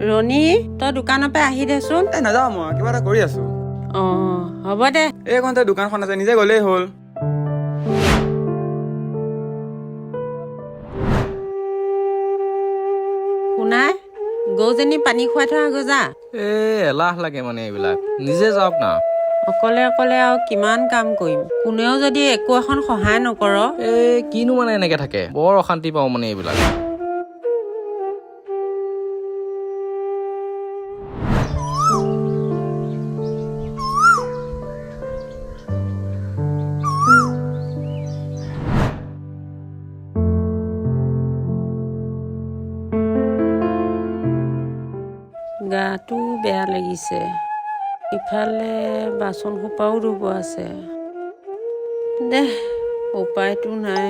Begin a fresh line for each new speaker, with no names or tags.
ৰণী তই দোকানৰ পৰা আহি দেচোন।
নাযাওঁ মই কিবা এটা কৰি আছো।
হ'ব দে।
এইখনতে দোকানখন আছে, নিজে গ'লেই হ'ল।
শুনাই গৰুজনী পানী খুৱাই থৈ আহগৈ যা।
এলাহ লাগে মানে এইবিলাক, নিজে যাওক না।
অকলে অকলে আৰু কিমান কাম কৰিম, কোনেও যদি একো এখন সহায় নকৰ।
কিনো মানে এনেকে থাকে, বৰ অশান্তি পাওঁ মানে এইবিলাক।
গাটো বেয়া লাগিছে, ইফালে বাচন সোপাও ধুব আছে। দে উপায়তো নাই।